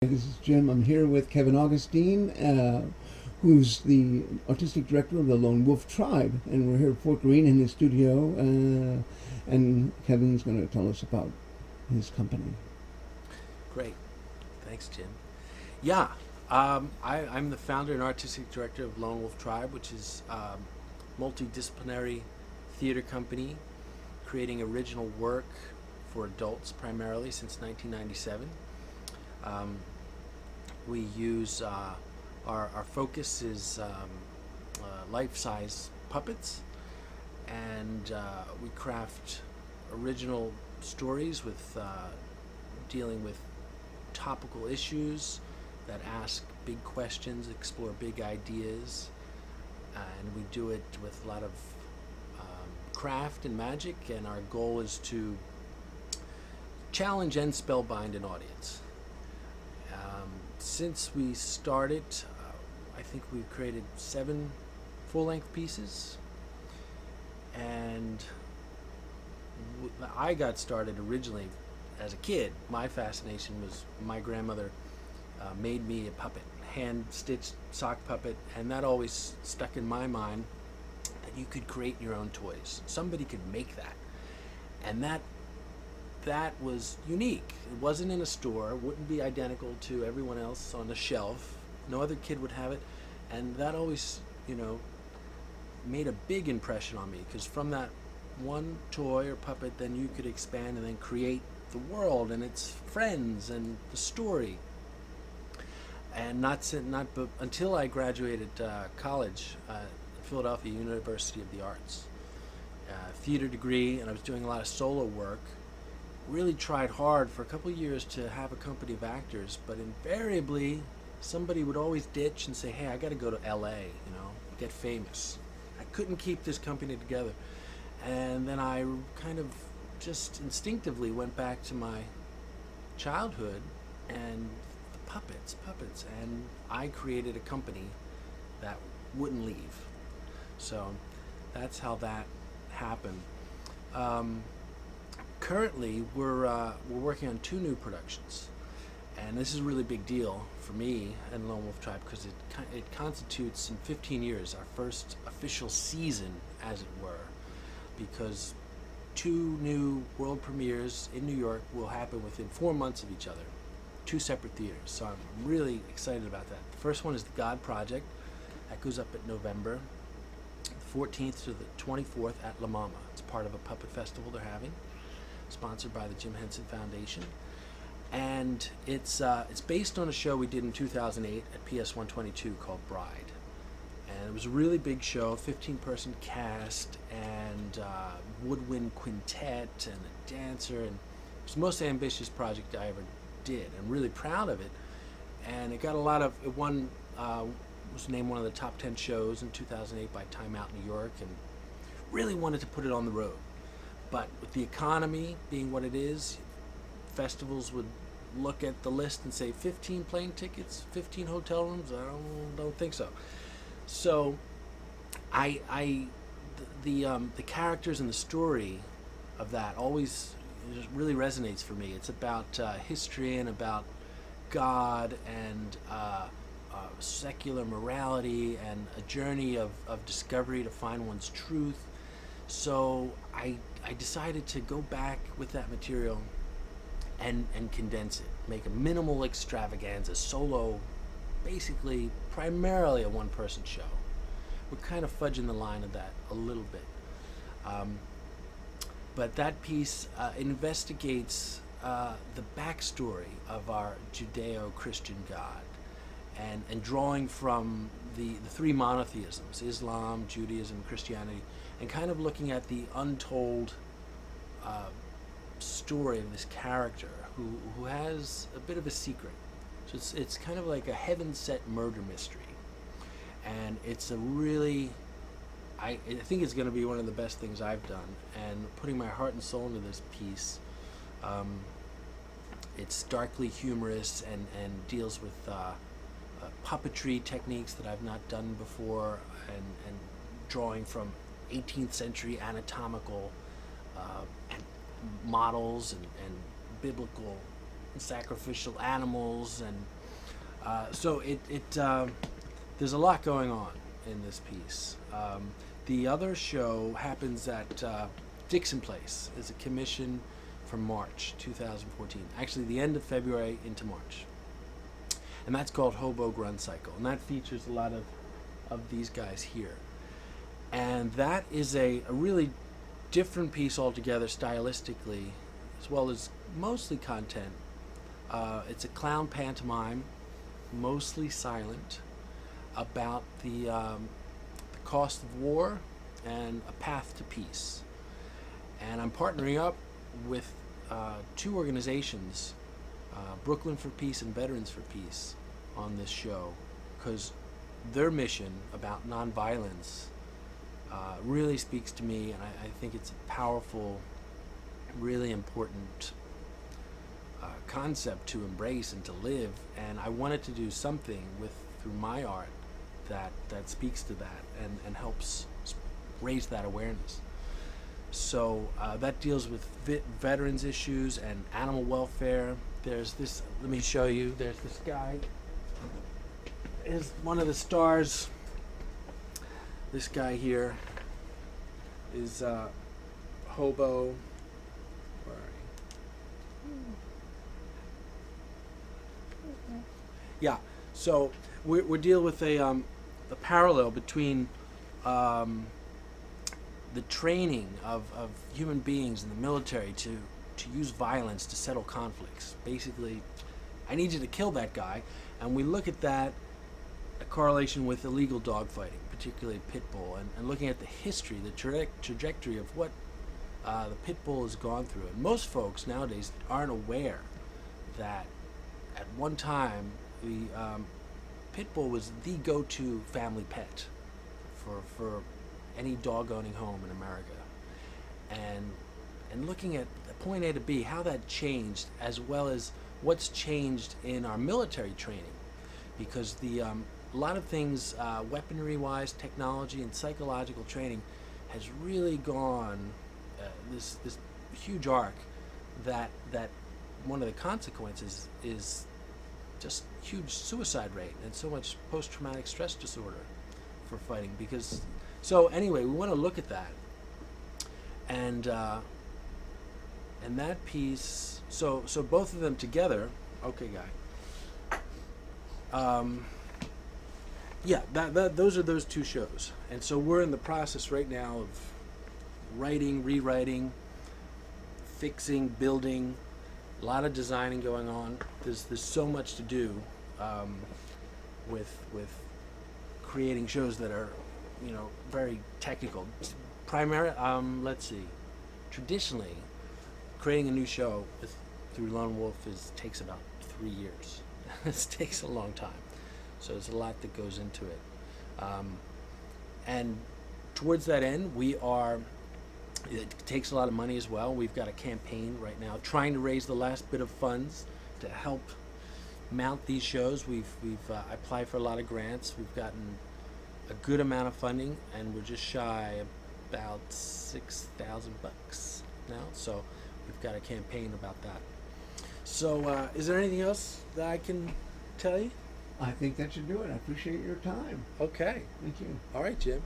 This is Jim. I'm here with Kevin Augustine, who's the artistic director of the Lone Wolf Tribe, and we're here at Fort Greene in his studio, and Kevin's going to tell us about his company. Great. Thanks, Jim. Yeah, I'm the founder and artistic director of Lone Wolf Tribe, which is a multidisciplinary theater company creating original work for adults primarily since 1997. We use our focus is life-size puppets, and we craft original stories with dealing with topical issues that ask big questions, explore big ideas, and we do it with a lot of craft and magic, and our goal is to challenge and spellbind an audience. Since we started, I think we've created 7 full-length pieces, and I got started originally as a kid. My fascination was my grandmother made me a puppet, hand-stitched sock puppet, and that always stuck in my mind that you could create your own toys. Somebody could make that, and that was unique. It wasn't in a store, wouldn't be identical to everyone else on the shelf. No other kid would have it, and that always, made a big impression on me, because from that one toy or puppet, then you could expand and then create the world and its friends and the story. And but until I graduated college at Philadelphia University of the Arts, theater degree, and I was doing a lot of solo work. Really tried hard for a couple of years to have a company of actors, but invariably somebody would always ditch and say, hey, I got to go to LA, get famous. I couldn't keep this company together. And then I kind of just instinctively went back to my childhood and the puppets, and I created a company that wouldn't leave. So that's how that happened. Currently, we're working on 2 new productions, and this is a really big deal for me and Lone Wolf Tribe, because it constitutes in 15 years our first official season, as it were, because 2 new world premieres in New York will happen within 4 months of each other, 2 separate theaters. So I'm really excited about that. The first one is The God Project. That goes up at November 14th to the 24th at LaMama. It's part of a puppet festival they're having, sponsored by the Jim Henson Foundation, and it's based on a show we did in 2008 at PS 122 called Bride, and it was a really big show, 15-person cast, and woodwind quintet and a dancer, and it was the most ambitious project I ever did. I'm really proud of it, and it got it won, was named one of the top 10 shows in 2008 by Time Out New York, and really wanted to put it on the road. But with the economy being what it is, festivals would look at the list and say 15 plane tickets, 15 hotel rooms. I don't think so. So, the characters and the story of that always just really resonates for me. It's about history and about God and secular morality and a journey of discovery to find one's truth. So I decided to go back with that material and condense it, make a minimal extravaganza, solo, basically primarily a one-person show. We're kind of fudging the line of that a little bit. But that piece investigates the backstory of our Judeo-Christian God, and drawing from the 3 monotheisms, Islam, Judaism, Christianity, and kind of looking at the untold story of this character who has a bit of a secret. So it's kind of like a heaven-set murder mystery, and it's a really, I think it's going to be one of the best things I've done, and putting my heart and soul into this piece. It's darkly humorous and deals with puppetry techniques that I've not done before, and drawing from 18th century anatomical models and biblical sacrificial animals, and so there's a lot going on in this piece. The other show happens at Dixon Place. It's a commission from March 2014. Actually, the end of February into March. And that's called Hobo Grunt Cycle. And that features a lot of these guys here. And that is a really different piece altogether stylistically, as well as mostly content. It's a clown pantomime, mostly silent, about the cost of war and a path to peace. And I'm partnering up with two organizations, Brooklyn for Peace and Veterans for Peace, on this show, because their mission about nonviolence really speaks to me, and I think it's a powerful, really important concept to embrace and to live. And I wanted to do something through my art that speaks to that and helps raise that awareness. So that deals with veterans issues and animal welfare. There's this, let me show you, there's this guy, is one of the stars. This guy here is Hobo. Where are you? Yeah, so we're dealing with a parallel between the training of human beings in the military to use violence to settle conflicts. Basically, I need you to kill that guy, and we look at that, a correlation with illegal dogfighting, particularly pit bull, and looking at the history, the trajectory of what the pit bull has gone through. And most folks nowadays aren't aware that at one time the pit bull was the go-to family pet for any dog-owning home in America. And looking at point A to B, how that changed, as well as what's changed in our military training, because a lot of things, weaponry-wise, technology and psychological training, has really gone this huge arc. That one of the consequences is just huge suicide rate and so much post-traumatic stress disorder for fighting. Because so anyway, we want to look at that, and that piece. So both of them together. Okay, guy. Yeah, those are those two shows, and so we're in the process right now of writing, rewriting, fixing, building, a lot of designing going on. There's so much to do with creating shows that are, very technical. Let's see. Traditionally, creating a new show through Lone Wolf takes about 3 years. It takes a long time. So there's a lot that goes into it. And towards that end, it takes a lot of money as well. We've got a campaign right now trying to raise the last bit of funds to help mount these shows. We've applied for a lot of grants. We've gotten a good amount of funding, and we're just shy about $6,000 now. So we've got a campaign about that. So is there anything else that I can tell you? I think that should do it. I appreciate your time. Okay. Thank you. All right, Jim.